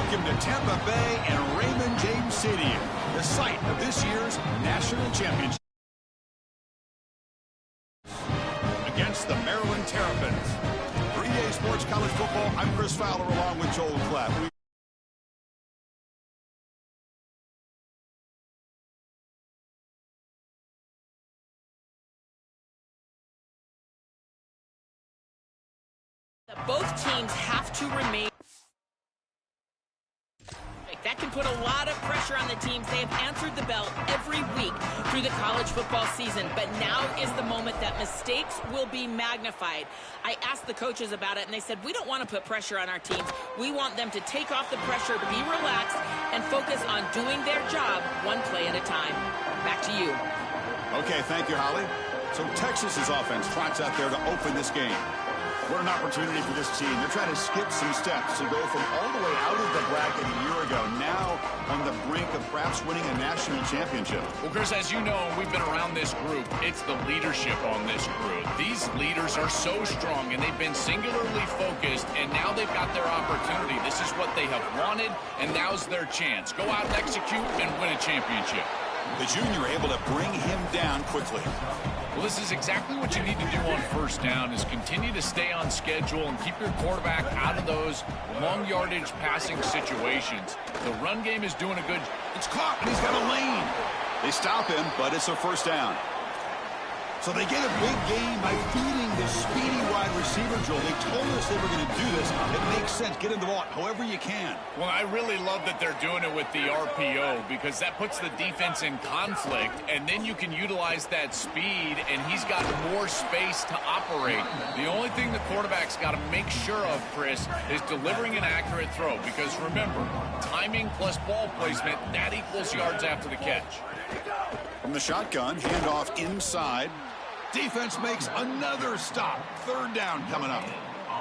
Welcome to Tampa Bay and Raymond James Stadium, the site of this year's national championship. Against the Maryland Terrapins. 3-Day Sports College Football, I'm Chris Fowler along with Joel Clapp. Both teams have to remain. That can put a lot of pressure on the teams. They have answered the bell every week through the college football season, but now is the moment that mistakes will be magnified. I asked the coaches about it, and they said, we don't want to put pressure on our teams. We want them to take off the pressure, be relaxed, and focus on doing their job one play at a time. Back to you. Okay, thank you, Holly. So Texas's offense trots out there to open this game. What an opportunity for this team. They're trying to skip some steps to go from all the way out of the bracket a year ago, now on the brink of perhaps winning a national championship. Well, Chris, as you know, we've been around this group. It's the leadership on this group. These leaders are so strong, and they've been singularly focused, and now they've got their opportunity. This is what they have wanted, and now's their chance. Go out and execute and win a championship. The junior able to bring him down quickly. Well, this is exactly what you need to do on first down, is continue to stay on schedule and keep your quarterback out of those long yardage passing situations. The run game is doing a good. It's caught, and he's got a lane. They stop him, but it's a first down. So they get a big gain by feeding the speedy wide receiver drill. They told us they were going to do this. It makes sense. Get him the ball however you can. Well, I really love that they're doing it with the RPO, because that puts the defense in conflict, and then you can utilize that speed, and he's got more space to operate. The only thing the quarterback's got to make sure of, Chris, is delivering an accurate throw, because remember, timing plus ball placement, that equals yards after the catch. From the shotgun, handoff inside. Defense makes another stop. Third down coming up.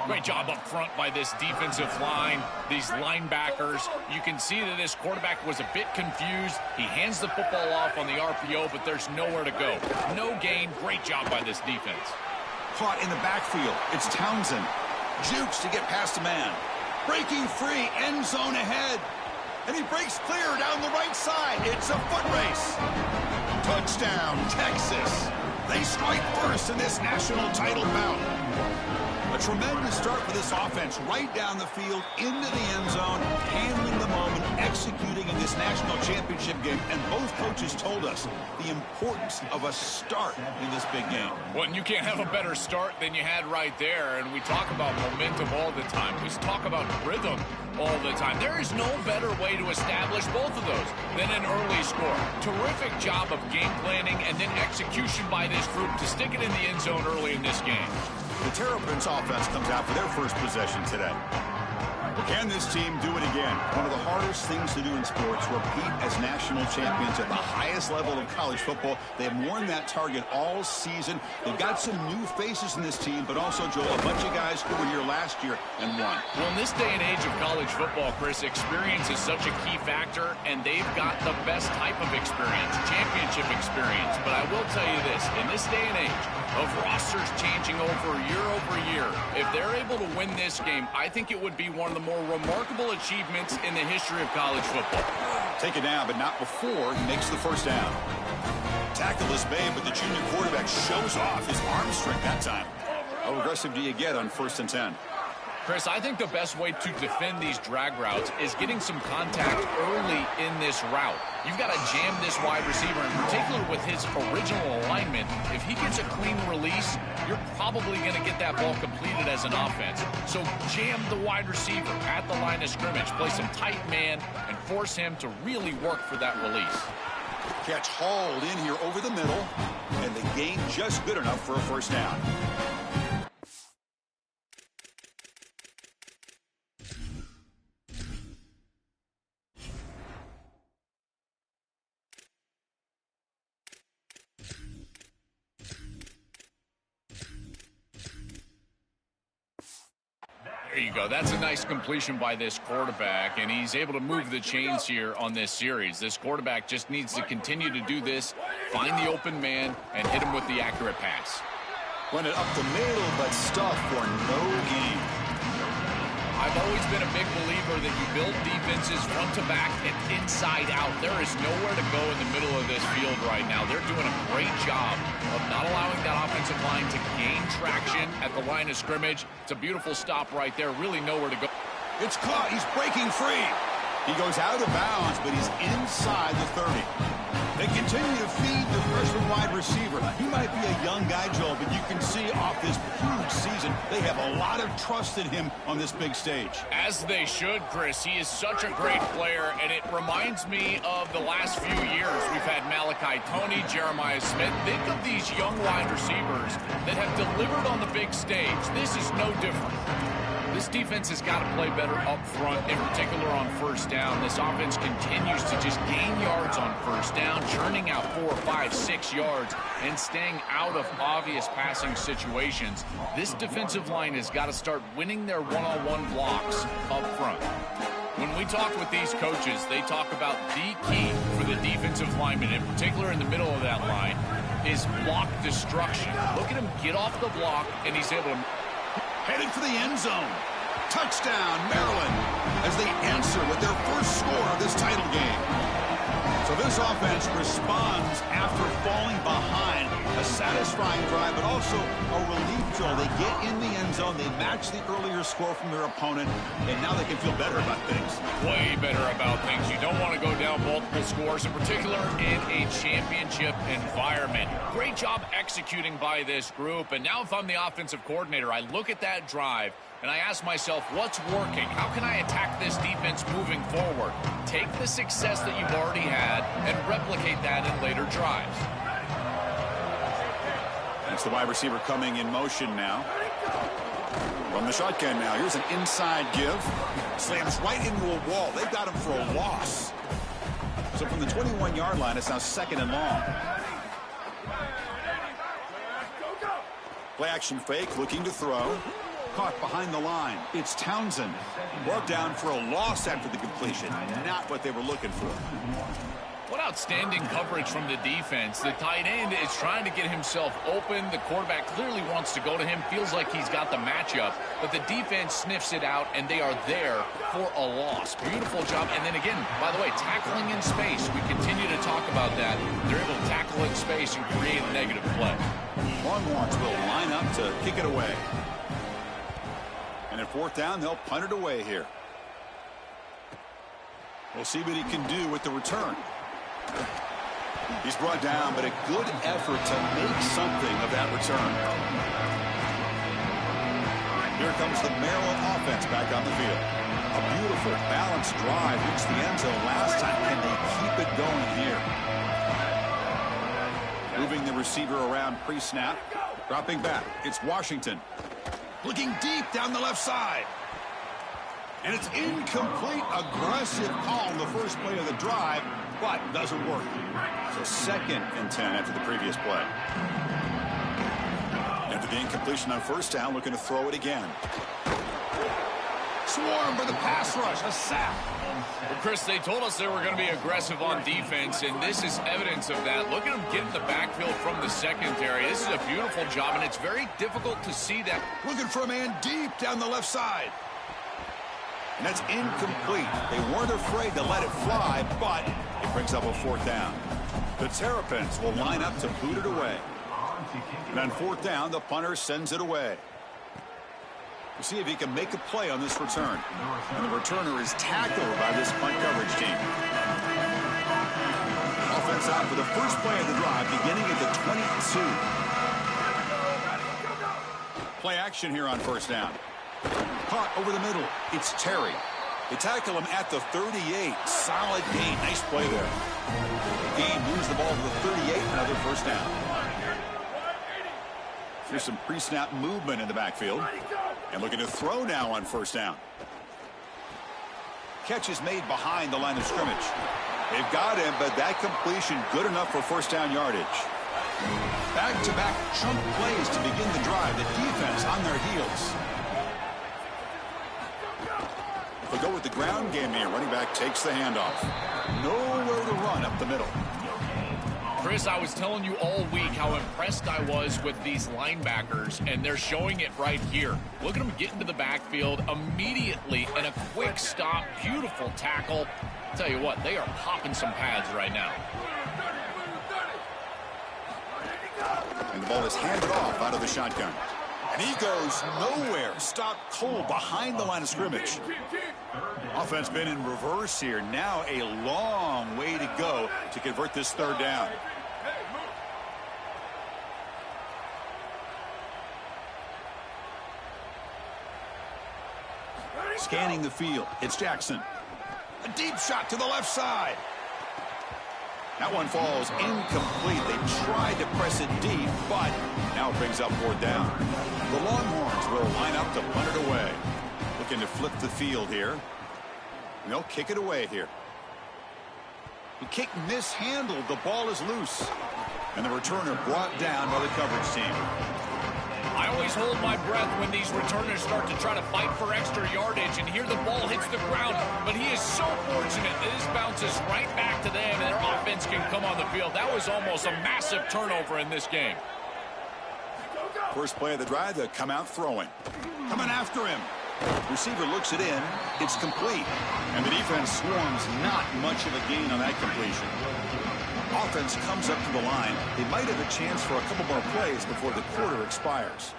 Great job up front by this defensive line, these linebackers. You can see that this quarterback was a bit confused. He hands the football off on the RPO, but there's nowhere to go. No gain. Great job by this defense. Caught in the backfield. It's Townsend. Jukes to get past a man. Breaking free. End zone ahead. And he breaks clear down the right side. It's a foot race. Touchdown, Texas. They strike first in this national title bout. A tremendous start for this offense, right down the field, into the end zone, handling the moment, executing in this national championship game. And both coaches told us the importance of a start in this big game. Well, and you can't have a better start than you had right there. And we talk about momentum all the time. We talk about rhythm all the time. There is no better way to establish both of those than an early score. Terrific job of game planning and then execution by this group to stick it in the end zone early in this game. The Terrapins offense comes out for their first possession today. Can this team do it again? One of the hardest things to do in sports, repeat as national champions at the highest level of college football. They have worn that target all season. They've got some new faces in this team, but also, Joel, a bunch of guys who were here last year and won. Well, in this day and age of college football, Chris, experience is such a key factor, and they've got the best type of experience, championship experience. But I will tell you this, in this day and age of rosters changing over year, if they're able to win this game, I think it would be one of the more remarkable achievements in the history of college football. Take it down, but not before he makes the first down. Tackle is made, but the junior quarterback shows off his arm strength that time. How aggressive do you get on 1st and 10? Chris, I think the best way to defend these drag routes is getting some contact early in this route. You've got to jam this wide receiver, in particular with his original alignment. If he gets a clean release, you're probably going to get that ball completed as an offense. So jam the wide receiver at the line of scrimmage, play some tight man, and force him to really work for that release. Catch hauled in here over the middle, and the gain just good enough for a first down. There you go. That's a nice completion by this quarterback, and he's able to move the chains here on this series. This quarterback just needs to continue to do this, find the open man, and hit him with the accurate pass. Run it up the middle, but stuff for no gain. I've always always been a big believer that you build defenses front to back and inside out. There is nowhere to go in the middle of this field right now. They're doing a great job of not allowing that offensive line to gain traction at the line of scrimmage. It's a beautiful stop right there. Really nowhere to go. It's caught. He's breaking free. He goes out of bounds, but he's inside the 30. They continue to feed the freshman wide receiver. He might be a young guy, Joel, but you can see off this huge season, they have a lot of trust in him on this big stage. As they should, Chris. He is such a great player, and it reminds me of the last few years. We've had Malachi Toney, Jeremiah Smith. Think of these young wide receivers that have delivered on the big stage. This is no different. This defense has got to play better up front, in particular on first down. This offense continues to just gain yards on first down, churning out 4, 5, 6 yards, and staying out of obvious passing situations. This defensive line has got to start winning their one-on-one blocks up front. When we talk with these coaches, they talk about the key for the defensive lineman, in particular in the middle of that line, is block destruction. Look at him get off the block, and he's able to... Headed for the end zone. Touchdown, Maryland, as they answer with their first score of this title game. So this offense responds after falling behind. A satisfying drive, but also a relief drill. They get in the end zone. They match the earlier score from their opponent, and now they can feel better about things. Way better about things. You don't want to go down multiple scores, in particular in a championship environment. Great job executing by this group, and now if I'm the offensive coordinator, I look at that drive, and I ask myself, what's working? How can I attack this defense moving forward? Take the success that you've already had and replicate that in later drives. That's the wide receiver coming in motion now. From the shotgun now. Here's an inside give. Slams right into a wall. They've got him for a loss. So from the 21-yard line, it's now 2nd and long. Play action fake, looking to throw. Caught behind the line. It's Townsend. Brought down for a loss after the completion. Not what they were looking for. What outstanding coverage from the defense. The tight end is trying to get himself open. The quarterback clearly wants to go to him. Feels like he's got the matchup. But the defense sniffs it out, and they are there for a loss. Beautiful job. And then again, by the way, tackling in space. We continue to talk about that. They're able to tackle in space and create a negative play. Longhorns will line up to kick it away. And at 4th down, they'll punt it away here. We'll see what he can do with the return. He's brought down, but a good effort to make something of that return. Here comes the Maryland offense back on the field. A beautiful, balanced drive reached the end zone last time. Can they keep it going here? Moving the receiver around pre-snap. Dropping back. It's Washington. Looking deep down the left side. And it's incomplete. Aggressive call on the first play of the drive, but doesn't work. So 2nd and 10 after the previous play. After the incompletion on 1st down, looking to throw it again. Swarm for the pass rush. A sack. Well, Chris, they told us they were going to be aggressive on defense, and this is evidence of that. Look at them get in the backfield from the secondary. This is a beautiful job, and it's very difficult to see that. Looking for a man deep down the left side. And that's incomplete. They weren't afraid to let it fly, but it brings up a 4th down. The Terrapins will line up to boot it away. And on 4th down, the punter sends it away. We'll see if he can make a play on this return. And the returner is tackled by this punt coverage team. Offense out for the first play of the drive, beginning at the 22. Play action here on 1st down. Caught over the middle. It's Terry. They tackle him at the 38. Solid gain. Nice play there. Gain moves the ball to the 38. Another 1st down. Here's some pre-snap movement in the backfield. And looking to throw now on 1st down. Catch is made behind the line of scrimmage. They've got him, but that completion good enough for 1st down yardage. Back-to-back chunk plays to begin the drive. The defense on their heels. They'll go with the ground game here. Running back takes the handoff. Nowhere to run up the middle. Chris, I was telling you all week how impressed I was with these linebackers, and they're showing it right here. Look at them get into the backfield immediately, and a quick stop, beautiful tackle. I'll tell you what, they are popping some pads right now. And the ball is handed off out of the shotgun. And he goes nowhere. Stopped cold behind the line of scrimmage. Offense been in reverse here. Now a long way to go to convert this third down. Scanning the field. It's Jackson. A deep shot to the left side. That one falls incomplete. They tried to press it deep, but now it brings up fourth down. The Longhorns will line up to punt it away. Looking to flip the field here. And they'll kick it away here. The kick mishandled. The ball is loose. And the returner brought down by the coverage team. I always hold my breath when these returners start to try to fight for extra yardage, and here the ball hits the ground. But he is so fortunate that this bounces right back to them, and their offense can come on the field. That was almost a massive turnover in this game. First play of the drive, they'll come out throwing. Coming after him. Receiver looks it in. It's complete. And the defense swarms not much of a gain on that completion. Offense comes up to the line. They might have a chance for a couple more plays before the quarter expires.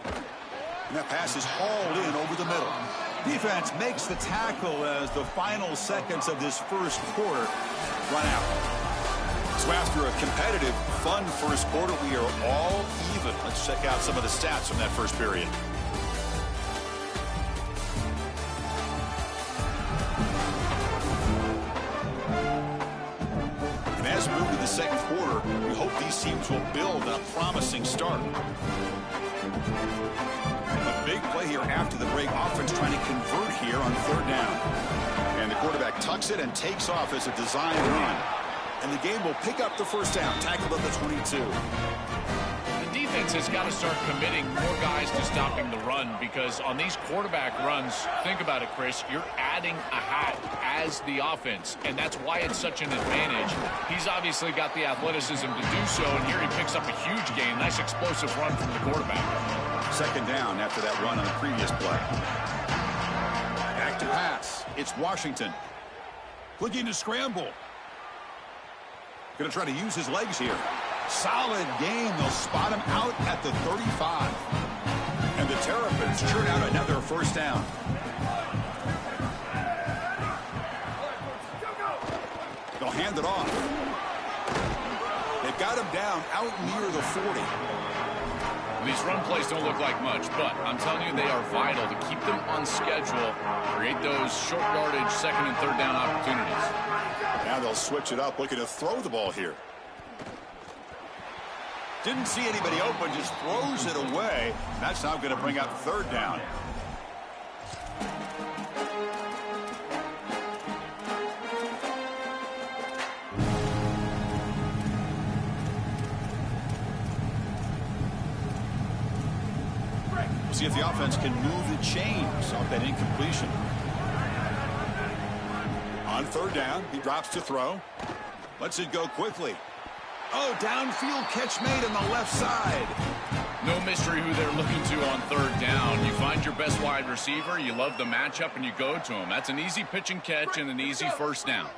And that pass is hauled in over the middle. Defense makes the tackle as the final seconds of this first quarter run out. So after a competitive, fun first quarter, we are all even. Let's check out some of the stats from that first period. As we move to the second quarter, we hope these teams will build a promising start. A big play here after the break. Offense trying to convert here on third down. And the quarterback tucks it and takes off as a design run. And the game will pick up the first down. Tackled at the 22. The defense has got to start committing more guys to stopping the run, because on these quarterback runs, think about it, Chris, you're adding a hat as the offense, and that's why it's such an advantage. He's obviously got the athleticism to do so, and here he picks up a huge gain. Nice explosive run from the quarterback. Second down after that run on the previous play. Back to pass. It's Washington. Looking to scramble. Going to try to use his legs here. Solid game. They'll spot him out at the 35. And the Terrapins churn out another first down. They'll hand it off. They've got him down out near the 40. These run plays don't look like much, but I'm telling you, they are vital to keep them on schedule, create those short yardage second and third down opportunities. Now they'll switch it up, looking to throw the ball here. Didn't see anybody open, just throws it away. That's now going to bring up third down. We'll see if the offense can move the chains off that incompletion. On third down, he drops to throw. Lets it go quickly. Oh, downfield catch made on the left side. No mystery who they're looking to on third down. You find your best wide receiver, you love the matchup, and you go to him. That's an easy pitch and catch and an easy first down.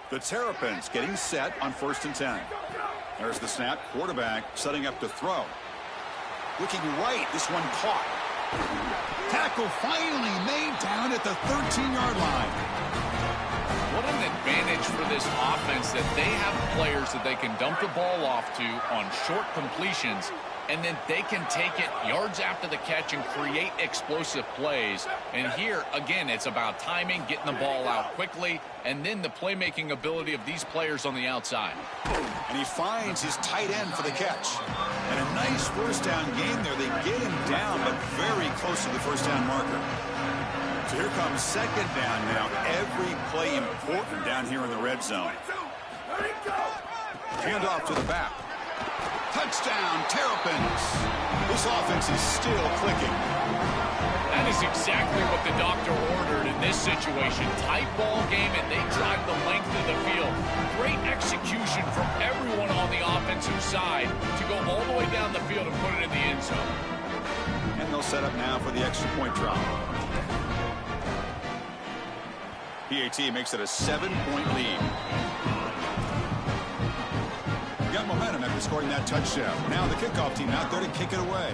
The Terrapins getting set on 1st and 10. There's the snap. Quarterback setting up to throw. Looking right. This one caught. Tackle finally made down at the 13-yard line. What an advantage for this offense that they have players that they can dump the ball off to on short completions, and then they can take it yards after the catch and create explosive plays. And here, again, it's about timing, getting the ball out quickly, and then the playmaking ability of these players on the outside. And he finds his tight end for the catch. And a nice first down game there. They get him down, but very close to the first down marker. So here comes second down now. Every play important down here in the red zone. Hand off to the back. Touchdown, Terrapins. This offense is still clicking. That is exactly what the doctor ordered in this situation. Tight ball game, and they drive the length of the field. Great execution from everyone on the offensive side to go all the way down the field and put it in the end zone. And they'll set up now for the extra point drop. PAT makes it a 7-point lead. Got momentum after scoring that touchdown. Now the kickoff team out there to kick it away.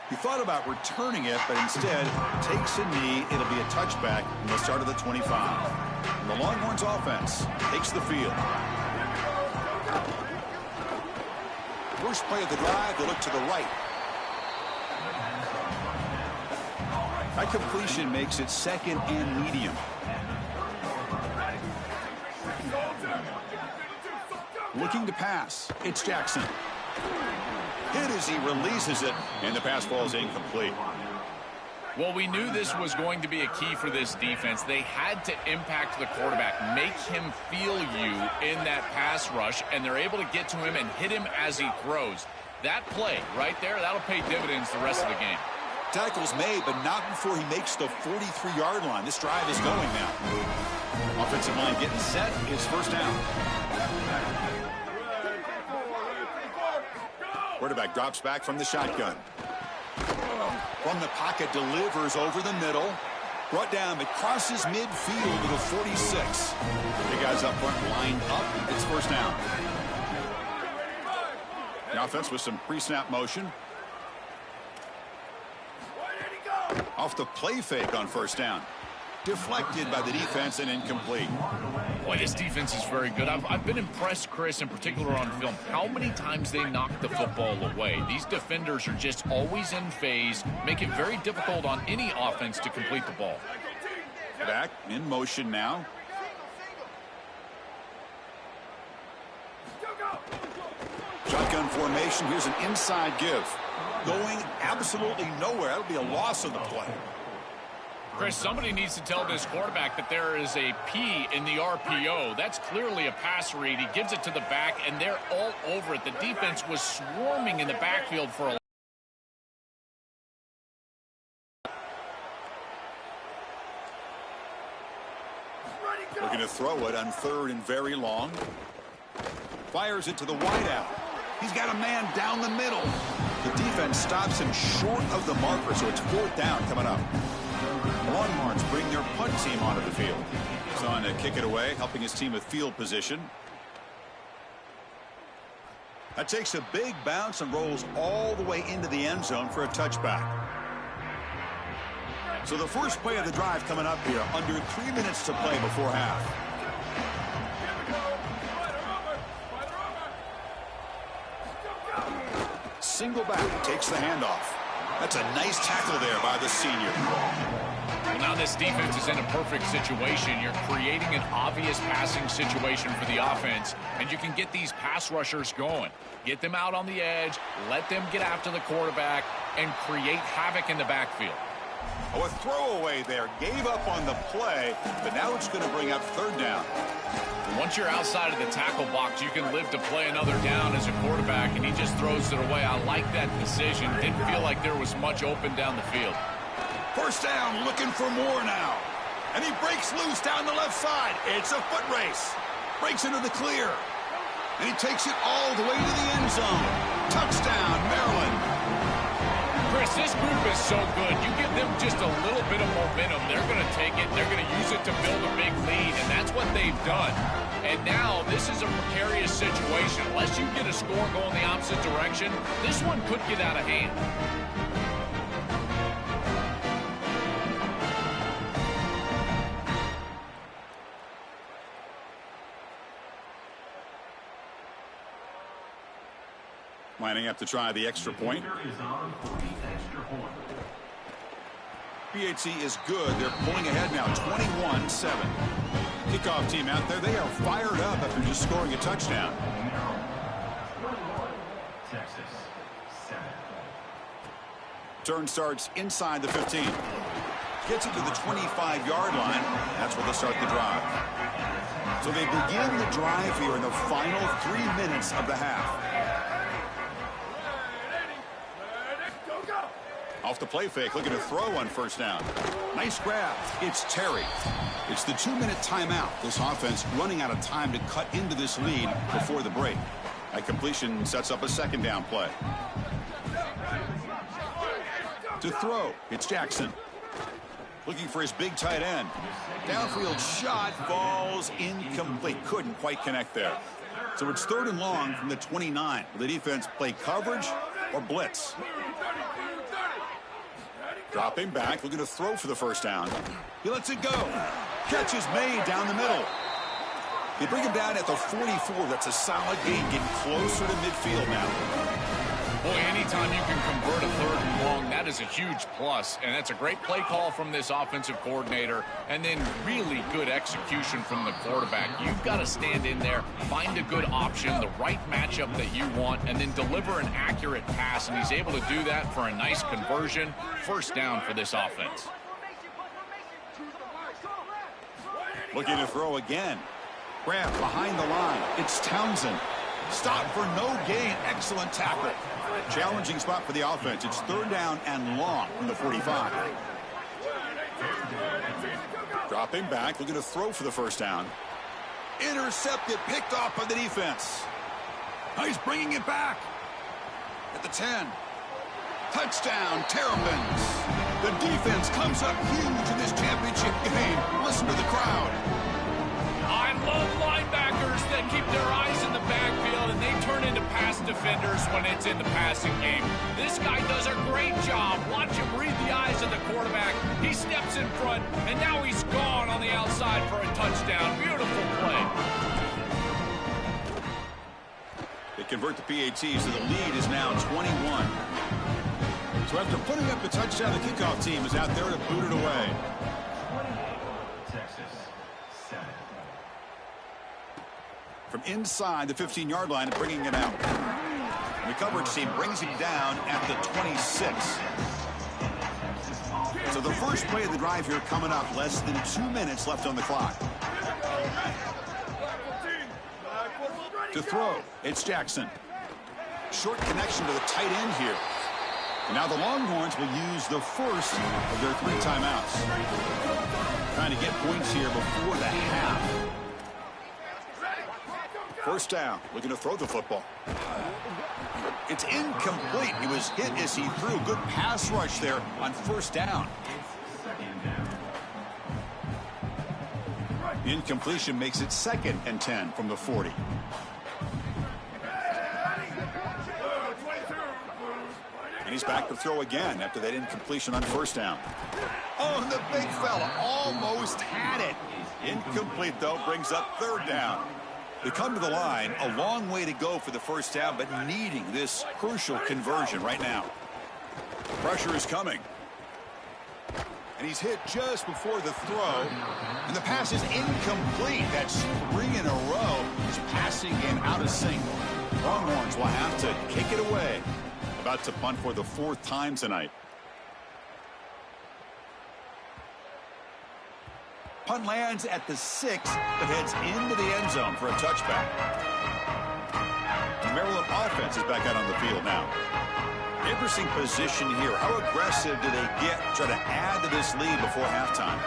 He thought about returning it, but instead takes a knee. It'll be a touchback from the start of the 25. And the Longhorns offense takes the field. First play of the drive, they look to the right. That completion makes it second and medium. Looking to pass. It's Jackson. Hit as he releases it, and the pass ball is incomplete. Well, we knew this was going to be a key for this defense. They had to impact the quarterback, make him feel you in that pass rush, and they're able to get to him and hit him as he throws. That play right there, that'll pay dividends the rest of the game. Tackle's made, but not before he makes the 43-yard line. This drive is going now. Offensive line getting set. It's first down. Quarterback drops back from the shotgun. From the pocket, delivers over the middle. Brought down, it crosses midfield to the 46. The guys up front lined up. It's first down. The offense with some pre-snap motion. Off the play fake on first down. Deflected by the defense and incomplete. Boy, this defense is very good. I've been impressed, Chris, in particular on film, how many times they knock the football away. These defenders are just always in phase, make it very difficult on any offense to complete the ball. Back in motion now. Shotgun formation. Here's an inside give. Going absolutely nowhere. That'll be a loss of the play. Chris, somebody needs to tell this quarterback that there is a P in the RPO. That's clearly a pass read. He gives it to the back, and they're all over it. The defense was swarming in the backfield for a looking to throw it on third and very long. Fires it to the wideout. He's got a man down the middle. The defense stops him short of the marker, so it's fourth down coming up. The Longhorns bring their punt team onto the field. He's on to kick it away, helping his team with field position. That takes a big bounce and rolls all the way into the end zone for a touchback. So the first play of the drive coming up here, under 3 minutes to play before half. Single back, takes the handoff. That's a nice tackle there by the senior. Well, now this defense is in a perfect situation. You're creating an obvious passing situation for the offense, and you can get these pass rushers going. Get them out on the edge, let them get after the quarterback, and create havoc in the backfield. Oh, a throwaway there. Gave up on the play, but now it's going to bring up third down. Once you're outside of the tackle box, you can live to play another down as a quarterback, and he just throws it away. I like that decision. Didn't feel like there was much open down the field. First down, looking for more now. And he breaks loose down the left side. It's a foot race. Breaks into the clear. And he takes it all the way to the end zone. Touchdown, Maryland. Chris, this group is so good. You give them just a little bit of momentum, they're going to take it, they're going to use it to build a big lead, and that's what they've done. And now this is a precarious situation. Unless you get a score going the opposite direction, this one could get out of hand. Lining up to try the extra point. PAT is good. They're pulling ahead now, 21-7. Kickoff team out there. They are fired up after just scoring a touchdown. Turn starts inside the 15. Gets it to the 25-yard line. That's where they'll start the drive. So they begin the drive here in the final 3 minutes of the half. Off the play fake, looking to throw on first down. Nice grab. It's Terry. It's the 2-minute timeout. This offense running out of time to cut into this lead before the break. That completion sets up a second down play. To throw, it's Jackson. Looking for his big tight end. Downfield shot falls incomplete. Couldn't quite connect there. So it's 3rd and long from the 29. Will the defense play coverage or blitz? Dropping back, looking to throw for the first down. He lets it go. Catch is made down the middle. They bring him down at the 44. That's a solid gain, getting closer to midfield now. Boy, anytime you can convert a 3rd and long, that is a huge plus. And that's a great play call from this offensive coordinator. And then really good execution from the quarterback. You've got to stand in there, find a good option, the right matchup that you want, and then deliver an accurate pass. And he's able to do that for a nice conversion. First down for this offense. Looking to throw again. Grab behind the line. It's Townsend. Stop for no gain. Excellent tackle. Challenging spot for the offense. It's 3rd down and long from the 45. Dropping back, looking to throw for the first down. Intercepted, picked off by the defense. Now he's bringing it back. At the 10. Touchdown, Terrapins. The defense comes up huge in this championship game. Listen to the crowd. I love linebackers that keep their eyes in the backfield and they turn into pass defenders when it's in the passing game. This guy does a great job. Watch him read the eyes of the quarterback. He steps in front, and now he's gone on the outside for a touchdown. Beautiful play. They convert the PAT, so the lead is now 21. So after putting up the touchdown, the kickoff team is out there to boot it away. From inside the 15-yard line and bringing it out. The coverage team brings him down at the 26. So the first play of the drive here coming up. Less than 2 minutes left on the clock. To throw, it's Jackson. Short connection to the tight end here. And now the Longhorns will use the first of their 3 timeouts. Trying to get points here before the half. First down, looking to throw the football. It's incomplete. He was hit as he threw. Good pass rush there on first down. Incompletion makes it 2nd and 10 from the 40. And he's back to throw again after that incompletion on first down. Oh, the big fella almost had it. Incomplete, though, brings up 3rd down. They come to the line, a long way to go for the first down, but needing this crucial conversion right now. Pressure is coming. And he's hit just before the throw. And the pass is incomplete. That's 3 in a row. His passing game out of sync. Longhorns will have to kick it away. About to punt for the 4th time tonight. Punt lands at the 6, but heads into the end zone for a touchback. The Maryland offense is back out on the field now. Interesting position here. How aggressive do they get to try to add to this lead before halftime?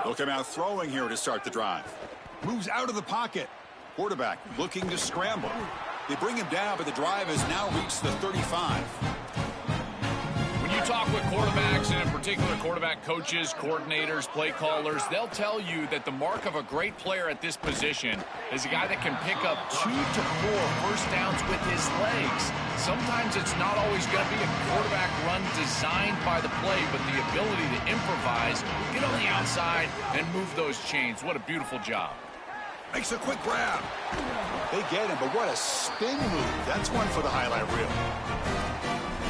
They'll come out throwing here to start the drive. Moves out of the pocket. Quarterback looking to scramble. They bring him down, but the drive has now reached the 35. When you talk with quarterbacks, and in particular quarterback coaches, coordinators, play callers, they'll tell you that the mark of a great player at this position is a guy that can pick up 2 to 4 first downs with his legs. Sometimes it's not always going to be a quarterback run designed by the play, but the ability to improvise, get on the outside, and move those chains. What a beautiful job. Makes a quick grab. They get him, but what a spin move. That's one for the highlight reel.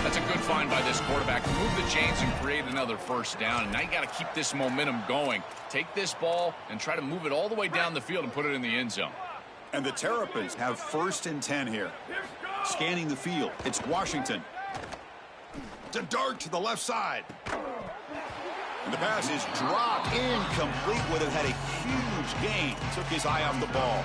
That's a good find by this quarterback. Move the chains and create another first down. And now you got to keep this momentum going. Take this ball and try to move it all the way down the field and put it in the end zone. And the Terrapins have 1st and 10 here. Scanning the field. It's Washington. To dart to the left side. And the pass is dropped. Incomplete. Would have had a huge gain. Took his eye off the ball.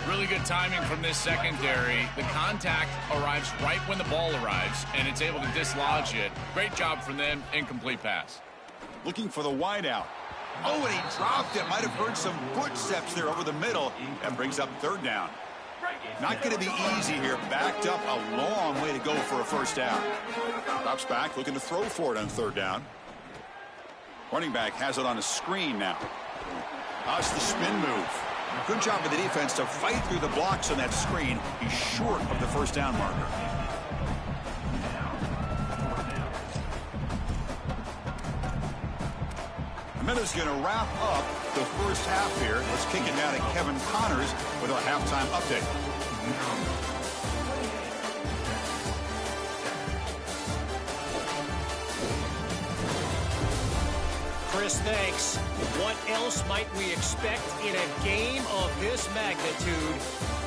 Really good timing from this secondary. The contact arrives right when the ball arrives, and it's able to dislodge it. Great job from them. Incomplete pass. Looking for the wideout. Oh, and he dropped it. Might have heard some footsteps there over the middle. That brings up third down. Not going to be easy here. Backed up a long way to go for a first down. Drops back, looking to throw for it on third down. Running back has it on a screen now. That's the spin move. Good job of the defense to fight through the blocks on that screen. He's short of the first down marker. A minute's going to wrap up the first half here. Let's kick it down to Kevin Connors with a halftime update. Chris, thanks. What else might we expect in a game of this magnitude?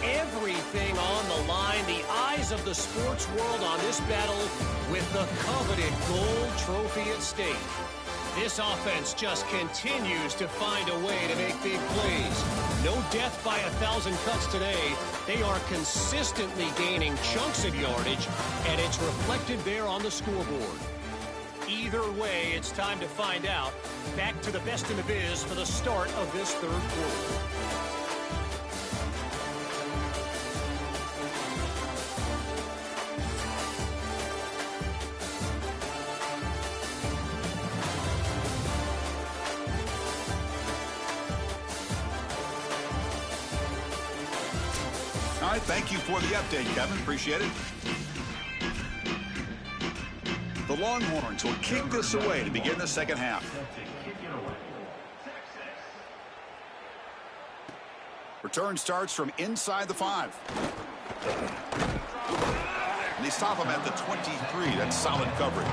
Everything on the line, the eyes of the sports world on this battle with the coveted gold trophy at stake. This offense just continues to find a way to make big plays. No death by 1,000 cuts today. They are consistently gaining chunks of yardage, and it's reflected there on the scoreboard. Either way, it's time to find out. Back to the best in the biz for the start of this third quarter. All right, thank you for the update, Kevin. Appreciate it. The Longhorns will kick this away to begin the second half. Return starts from inside the 5. And they stop him at the 23. That's solid coverage.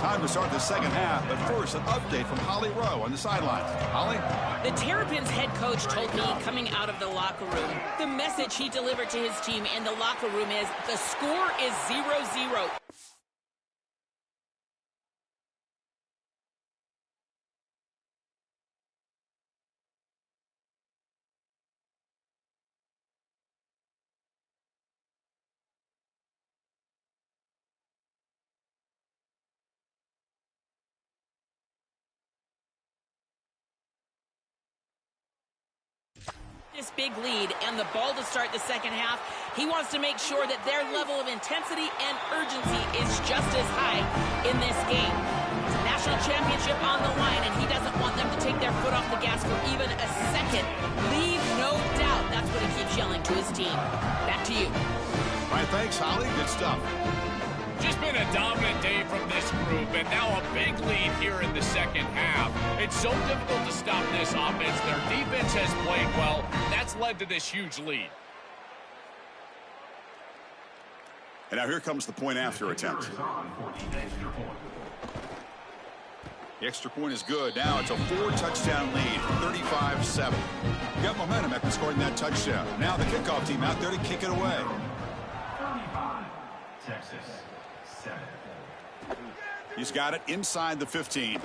Time to start the second half, but first an update from Holly Rowe on the sidelines. Holly? The Terrapins head coach told me coming out of the locker room, the message he delivered to his team in the locker room is the score is 0-0. This big lead and the ball to start the second half. He wants to make sure that their level of intensity and urgency is just as high in this game. It's a national championship on the line, and he doesn't want them to take their foot off the gas for even a second. Leave no doubt. That's what he keeps yelling to his team. Back to you. All right, thanks, Holly. Good stuff. Just been a dominant day from this group, and now a big lead here in the second half. It's so difficult to stop this offense. Their defense has played well. That's led to this huge lead. And now here comes the point after attempt. The extra point is good. Now it's a 4-touchdown lead, 35-7. Got momentum after scoring that touchdown. Now the kickoff team out there to kick it away. 35, Texas. He's got it inside the 15.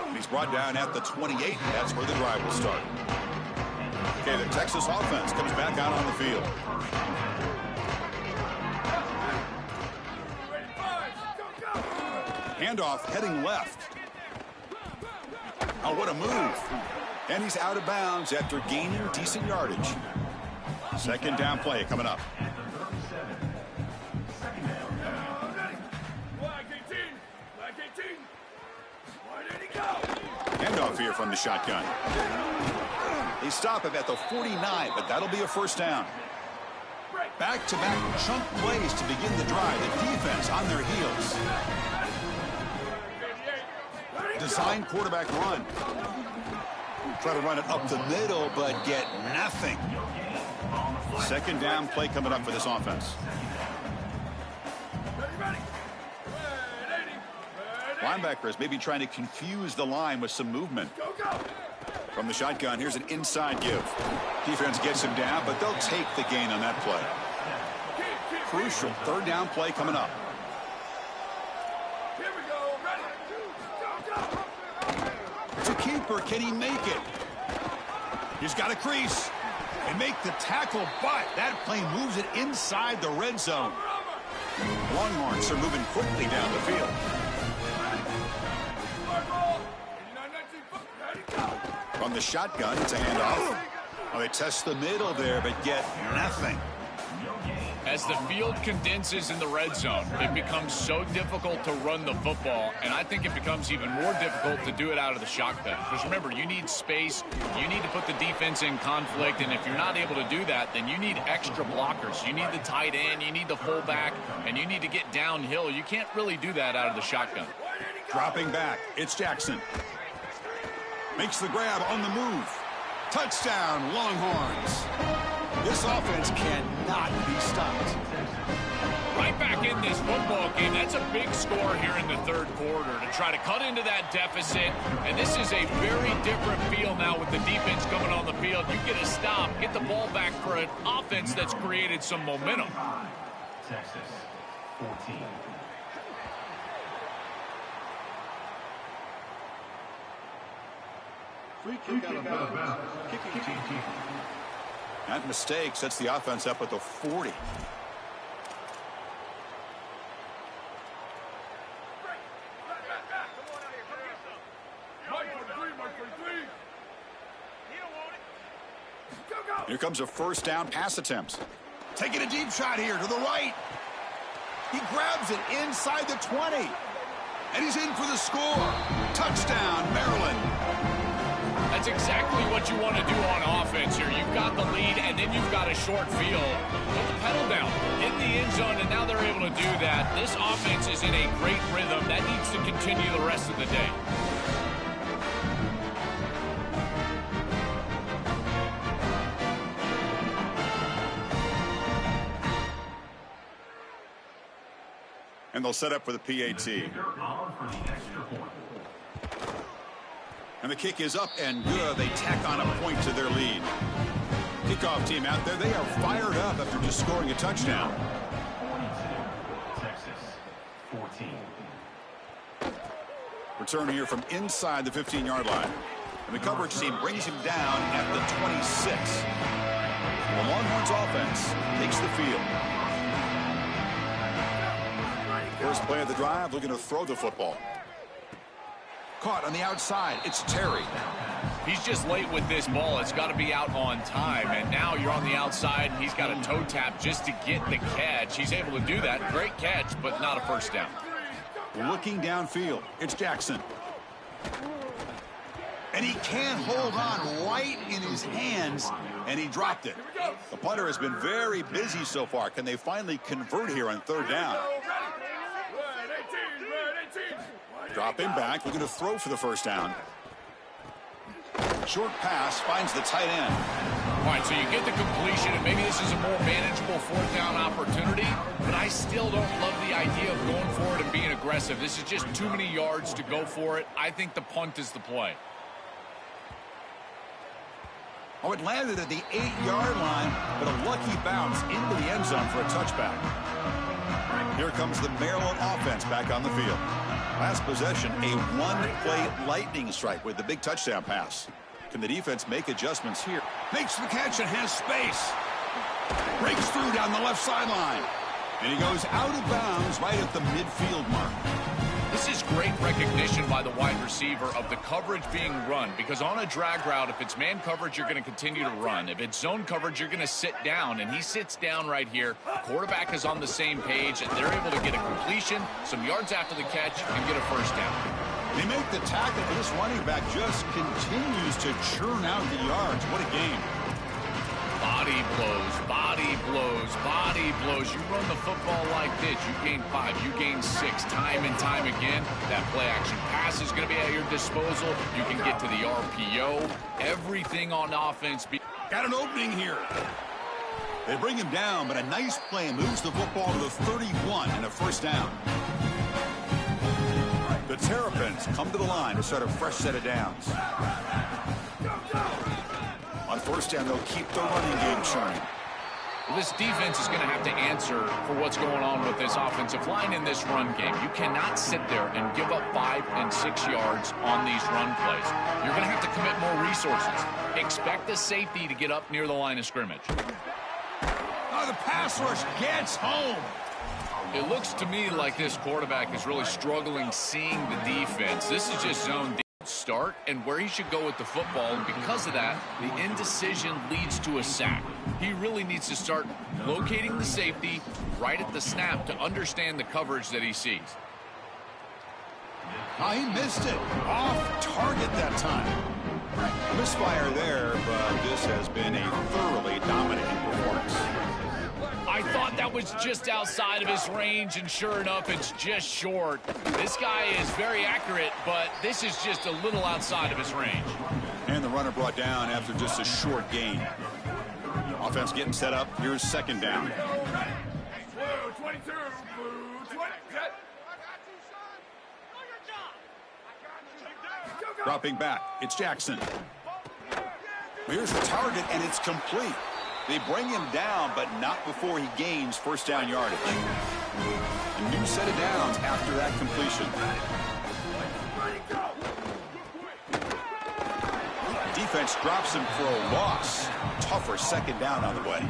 And he's brought down at the 28. That's where the drive will start. Okay, the Texas offense comes back out on the field. Handoff heading left. Oh, what a move. And he's out of bounds after gaining decent yardage. Second down play coming up. Handoff here from the shotgun. They stop him at the 49, but that'll be a first down. Back-to-back chunk plays to begin the drive. The defense on their heels. Design quarterback run. Try to run it up the middle, but get nothing. Second down play coming up for this offense. Linebackers maybe trying to confuse the line with some movement. From the shotgun, here's an inside give. Defense gets him down, but they'll take the gain on that play. Crucial third down play coming up. keeper. Can he make it? He's got a crease. They make the tackle, but that play moves it inside the red zone. Longhorns are moving quickly down the field. From the shotgun, it's a handoff. Oh, they test the middle there, but get nothing. As the field condenses in the red zone, it becomes so difficult to run the football, and I think it becomes even more difficult to do it out of the shotgun. Because remember, you need space, you need to put the defense in conflict, and if you're not able to do that, then you need extra blockers. You need the tight end, you need the fullback, and you need to get downhill. You can't really do that out of the shotgun. Dropping back, it's Jackson. Makes the grab on the move. Touchdown, Longhorns. This offense cannot be stopped. Right back in this football game. That's a big score here in the third quarter to try to cut into that deficit. And this is a very different feel now with the defense coming on the field. You get a stop, get the ball back for an offense that's created some momentum. Texas, 14. Free kick out of bounds. Kicking team. That mistake sets the offense up at the 40. Here comes a first down pass attempt. Taking a deep shot here to the right. He grabs it inside the 20. And he's in for the score. Touchdown, Maryland. That's exactly what you want to do on offense here. You've got the lead, and then you've got a short field. Put the pedal down in the end zone, and now they're able to do that. This offense is in a great rhythm. That needs to continue the rest of the day. And they'll set up for the PAT. And the kick is up and good. They tack on a point to their lead. Kickoff team out there. They are fired up after just scoring a touchdown. 42, Texas, 14. Return here from inside the 15-yard line. And the coverage team brings him down at the 26. The Longhorns offense takes the field. First play of the drive, looking to throw the football. Caught on the outside. It's Terry. He's just late with this ball. It's got to be out on time. And now you're on the outside. He's got a toe tap just to get the catch. He's able to do that. Great catch, but not a first down. Looking downfield. It's Jackson. And he can't hold on right in his hands, and he dropped it. The punter has been very busy so far. Can they finally convert here on third down? Dropping back, looking to throw for the first down. Short pass finds the tight end. All right, so you get the completion, and maybe this is a more manageable fourth down opportunity, but I still don't love the idea of going for it and being aggressive. This is just too many yards to go for it. I think the punt is the play. Oh, it landed at the 8-yard line, but a lucky bounce into the end zone for a touchback. Here comes the Maryland offense back on the field. Last possession, a one-play lightning strike with the big touchdown pass. Can the defense make adjustments here? Makes the catch and has space. Breaks through down the left sideline. And he goes out of bounds right at the midfield mark. This is great recognition by the wide receiver of the coverage being run, because on a drag route, if it's man coverage, you're going to continue to run. If it's zone coverage, you're going to sit down, and he sits down right here. Quarterback is on the same page, and they're able to get a completion, some yards after the catch, and get a first down. They make the tackle, and this running back just continues to churn out the yards. What a game. Body blows, body blows, body blows. You run the football like this, you gain 5, you gain 6, time and time again. That play action pass is going to be at your disposal. You can get to the RPO. Everything on offense. Got an opening here. They bring him down, but a nice play moves the football to the 31 and a first down. The Terrapins come to the line to start a fresh set of downs. On first down, they'll keep the running game churning. Well, this defense is going to have to answer for what's going on with this offensive line in this run game. You cannot sit there and give up 5 and 6 yards on these run plays. You're going to have to commit more resources. Expect the safety to get up near the line of scrimmage. Oh, the pass rush gets home. It looks to me like this quarterback is really struggling seeing the defense. This is just zone defense. Start and where he should go with the football, and because of that, the indecision leads to a sack. He really needs to start locating the safety right at the snap to understand the coverage that he sees. Oh, he missed it. Off target that time. Misfire there, but this has been a thoroughly dominating performance. I thought that was just outside of his range, and sure enough, it's just short. This guy is very accurate, but this is just a little outside of his range. And the runner brought down after just a short gain. Offense getting set up. Here's second down. Blue 22, blue 20. Dropping back. It's Jackson. Here's the target, and it's complete. They bring him down, but not before he gains first down yardage. A new set of downs after that completion. Defense drops him for a loss. Tougher second down on the way.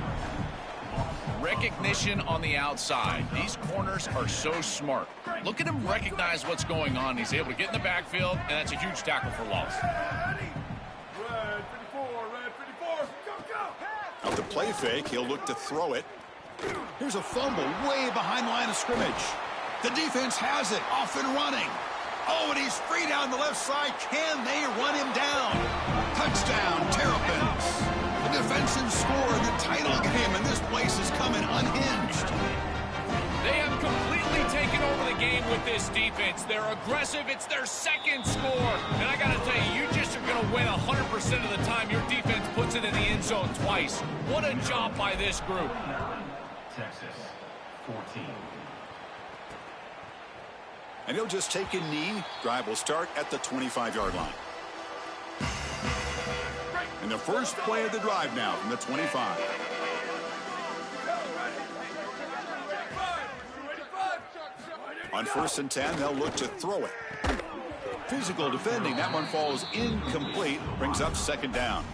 Recognition on the outside. These corners are so smart. Look at him recognize what's going on. He's able to get in the backfield, and that's a huge tackle for loss. Red 54, red 54. Go, go. Of the play fake, he'll look to throw it. Here's a fumble way behind the line of scrimmage. The defense has it, off and running. Oh, and he's free down the left side. Can they run him down? Touchdown, Terrapins. The defensive score in the title game, and this place is coming unhinged. They have completely taken over the game with this defense. They're aggressive. It's their second score. And I got to tell you, you just are going to win 100% of the time your defense puts it in the end zone twice. What a job by this group. Texas, 14. And he'll just take a knee. Drive will start at the 25-yard line. And the first play of the drive now from the 25. On 1st and 10, they'll look to throw it. Physical defending. That one falls incomplete. Brings up second down.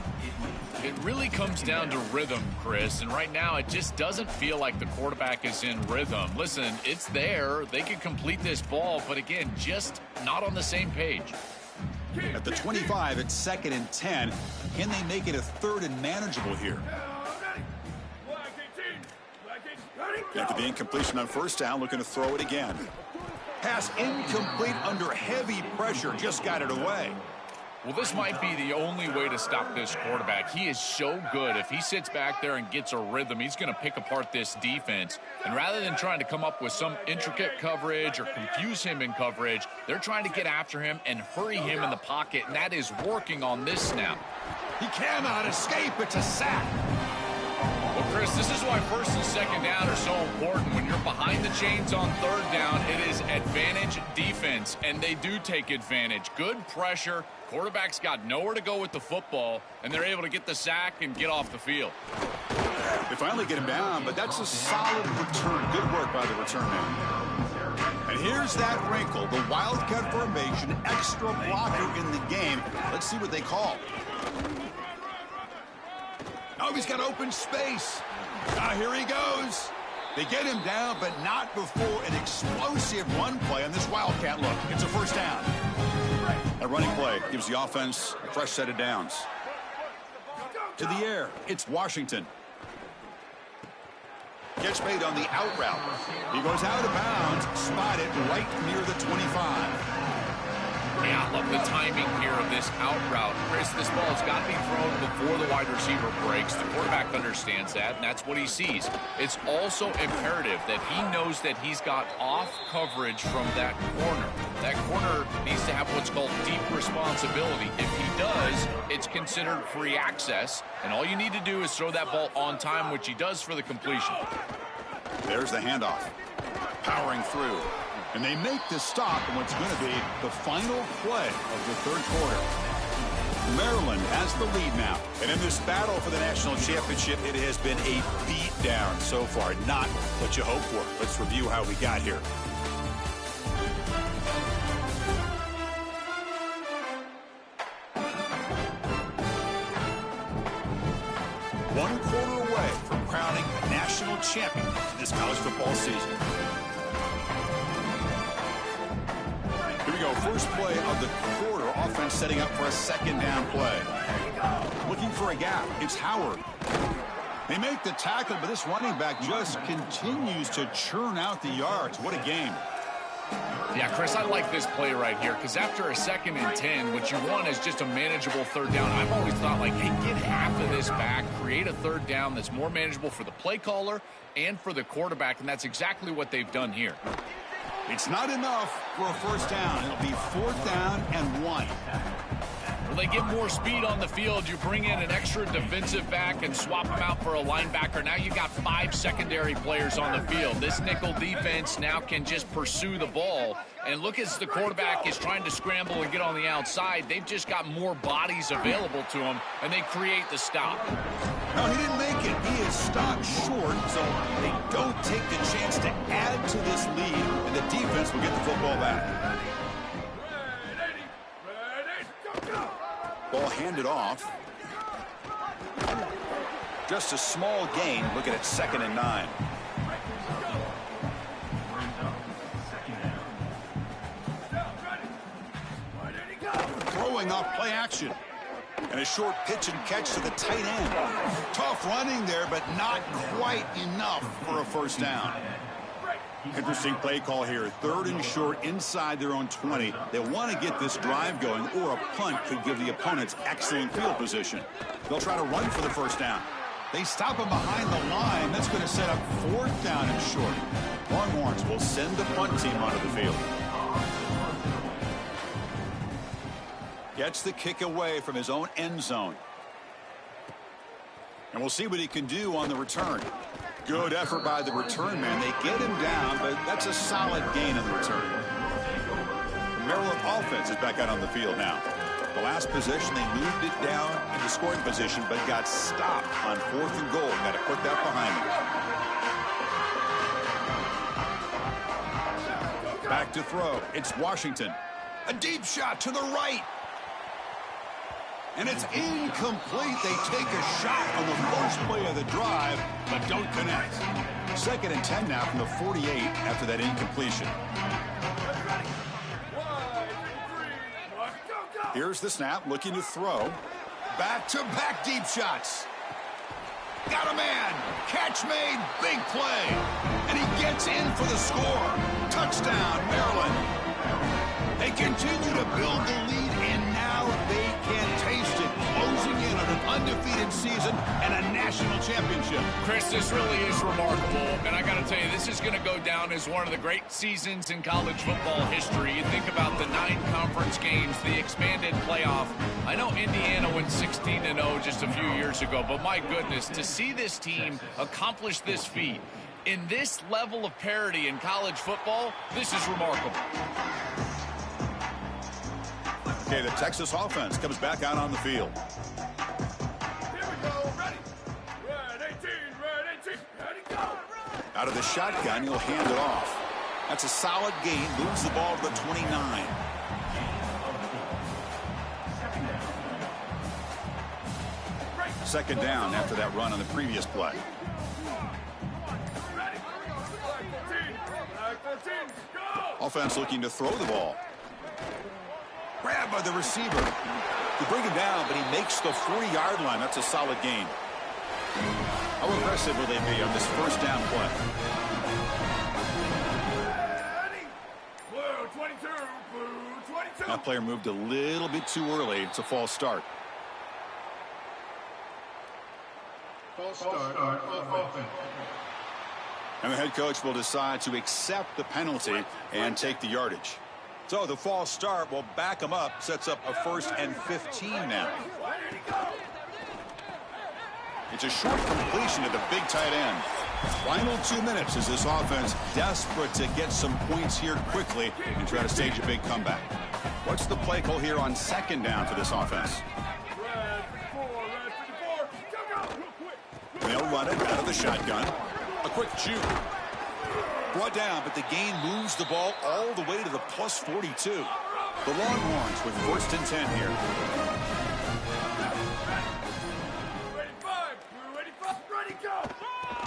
It really comes down to rhythm, Chris, and right now it just doesn't feel like the quarterback is in rhythm. Listen, it's there. They can complete this ball, but again, just not on the same page. At the 25, it's 2nd and 10. Can they make it a 3rd and manageable here? After the incompletion on 1st down, looking to throw it again. Pass incomplete under heavy pressure. Just got it away. Well, this might be the only way to stop this quarterback. He is so good. If he sits back there and gets a rhythm, he's going to pick apart this defense. And rather than trying to come up with some intricate coverage or confuse him in coverage, they're trying to get after him and hurry him in the pocket, and that is working on this snap. He cannot escape. It's a sack. Well, Chris, this is why 1st and 2nd down are so important. When you're behind the chains on 3rd down, it is advantage defense, and they do take advantage. Good pressure. Quarterback's got nowhere to go with the football, and they're able to get the sack and get off the field. They finally get him down, but that's a solid return. Good work by the return man. And here's that wrinkle, the wildcat formation, extra blocker in the game. Let's see what they call. Oh, he's got open space. Here he goes. They get him down, but not before an explosive run play on this wildcat look. It's a 1st down. A running play gives the offense a fresh set of downs. To the air, it's Washington. Catch made on the out route. He goes out of bounds, spotted right near the 25. Yeah, love the timing here of this out route. Chris, this ball's got to be thrown before the wide receiver breaks. The quarterback understands that, and that's what he sees. It's also imperative that he knows that he's got off coverage from that corner. That corner needs to have what's called deep responsibility. If he does, it's considered free access, and all you need to do is throw that ball on time, which he does for the completion. There's the handoff. Powering through. And they make the stop in what's going to be the final play of the 3rd quarter. Maryland has the lead now. And in this battle for the national championship, it has been a beatdown so far. Not what you hope for. Let's review how we got here. One quarter away from crowning a national champion in this college football season. Here we go. First play of the quarter. Offense setting up for a second down play. Looking for a gap. It's Howard. They make the tackle, but this running back just continues to churn out the yards. What a game. Yeah, Chris, I like this play right here because after a 2nd and 10, what you want is just a manageable third down. I've always thought, like, hey, get half of this back, create a third down that's more manageable for the play caller and for the quarterback, and that's exactly what they've done here. It's not enough for a first down. It'll be 4th down and 1. Well, they get more speed on the field. You bring in an extra defensive back and swap them out for a linebacker. Now you've got 5 secondary players on the field. This nickel defense now can just pursue the ball. And look, as the quarterback is trying to scramble and get on the outside, they've just got more bodies available to him, and they create the stop. No, he didn't make it. He is stopped short, so they don't take the chance to add to this lead, and the defense will get the football back. Ball handed off. Just a small gain. Looking at 2nd and 9. Throwing off play action. And a short pitch and catch to the tight end. Tough running there, but not quite enough for a first down. Interesting play call here. 3rd and short inside their own 20. They want to get this drive going, or a punt could give the opponents excellent field position. They'll try to run for the first down. They stop him behind the line. That's going to set up 4th down and short. Longhorns will send the punt team onto the field. Gets the kick away from his own end zone. And we'll see what he can do on the return. Good effort by the return man. They get him down, but that's a solid gain on the return. The Maryland offense is back out on the field now. The last possession, they moved it down into scoring position, but got stopped on 4th and goal. Got to put that behind them. Back to throw. It's Washington. A deep shot to the right. And it's incomplete. They take a shot on the first play of the drive, but don't connect. 2nd and 10 now from the 48 after that incompletion. Here's the snap, looking to throw. Back-to-back deep shots. Got a man. Catch made. Big play. And he gets in for the score. Touchdown, Maryland. They continue to build the lead, and now they can taste it. Closing in on an undefeated season and a national championship. Chris, this really is remarkable, and I got to tell you, this is going to go down as one of the great seasons in college football history. You think about the 9 conference games, the expanded playoff. I know Indiana went 16-0 just a few years ago, but my goodness, to see this team accomplish this feat in this level of parity in college football, this is remarkable. Okay, the Texas offense comes back out on the field. Here we go. Ready? Red 18. Red 18. Ready, go. Out of the shotgun, he'll hand it off. That's a solid gain. Moves the ball to the 29. Second down after that run on the previous play. Ready? Flag 14. Go. Offense looking to throw the ball. Grabbed by the receiver. To bring him down, but he makes the 40-yard line. That's a solid gain. How aggressive will they be on this first down play? Ready? Blue 22. Blue 22. That player moved a little bit too early. It's a false start. False start on offense. And the head coach will decide to accept the penalty and take the yardage. So the false start will back him up, sets up a 1st and 15 now. It's a short completion to the big tight end. Final 2 minutes as this offense desperate to get some points here quickly and try to stage a big comeback. What's the play call here on 2nd down for this offense? run it out of the shotgun. A quick juke. Brought down, but the gain moves the ball all the way to the plus 42. The Longhorns with 1st and 10 here.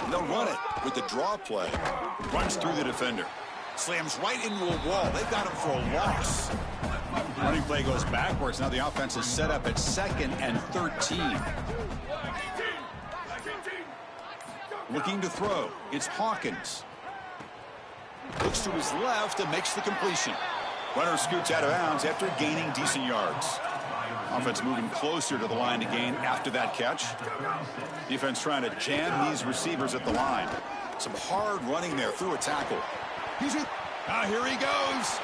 And they'll run it with the draw play. Runs through the defender. Slams right into a wall. They've got him for a loss. Running play goes backwards. Now the offense is set up at 2nd and 13. Looking to throw. It's Hawkins. Looks to his left and makes the completion. Runner scoots out of bounds after gaining decent yards. Offense moving closer to the line to gain after that catch. Defense trying to jam these receivers at the line. Some hard running there through a tackle. Here he goes.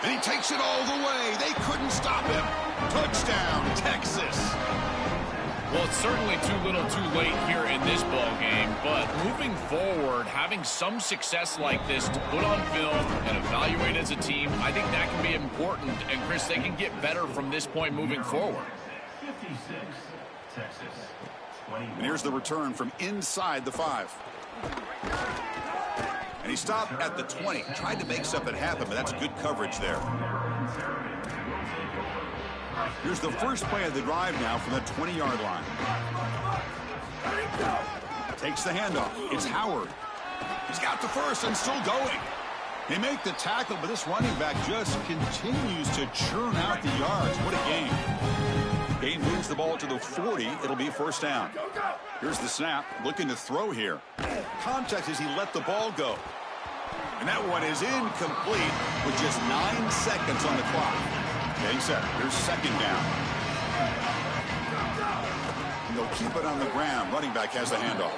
And he takes it all the way. They couldn't stop him. Touchdown, Texas. Well, it's certainly too little too late here in this ball game, but moving forward, having some success like this to put on film and evaluate as a team, I think that can be important. And, Chris, they can get better from this point moving forward. 56, Texas. And here's the return from inside the 5. And he stopped at the 20. Tried to make something happen, but that's good coverage there. Here's the first play of the drive now from the 20-yard line. Takes the handoff. It's Howard. He's got the first and still going. They make the tackle, but this running back just continues to churn out the yards. What a game. Gain moves the ball to the 40. It'll be 1st down. Here's the snap. Looking to throw here. Contact as he let the ball go. And that one is incomplete with just 9 seconds on the clock. Getting set. Here's 2nd down. And they'll keep it on the ground. Running back has the handoff.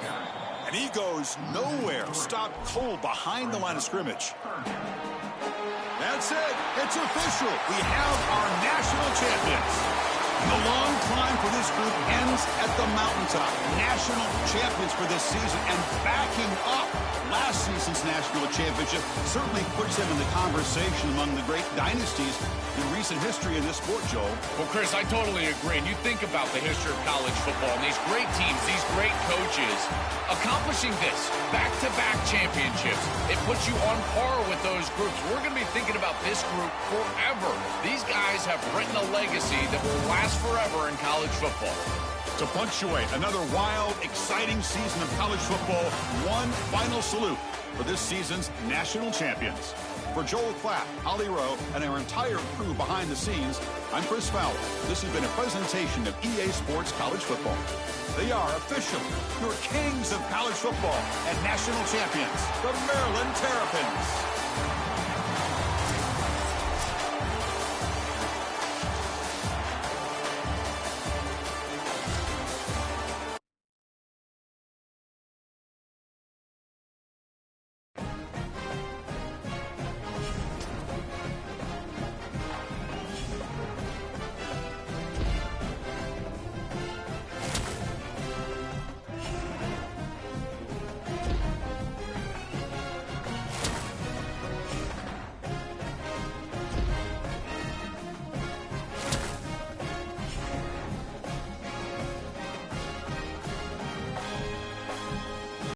And he goes nowhere. Stopped cold behind the line of scrimmage. That's it. It's official. We have our national champions. The long climb for this group ends at the mountaintop. National champions for this season, and backing up last season's national championship certainly puts them in the conversation among the great dynasties in recent history in this sport, Joel. Well, Chris, I totally agree. And you think about the history of college football and these great teams, these great coaches, accomplishing this, back-to-back championships, it puts you on par with those groups. We're going to be thinking about this group forever. These guys have written a legacy that will last forever in college football. To punctuate another wild, exciting season of college football, one final salute for this season's national champions. For Joel Clapp, Holly Rowe, and our entire crew behind the scenes, I'm Chris Fowler. This has been a presentation of EA Sports College Football. They are official, your kings of college football and national champions, the Maryland Terrapins.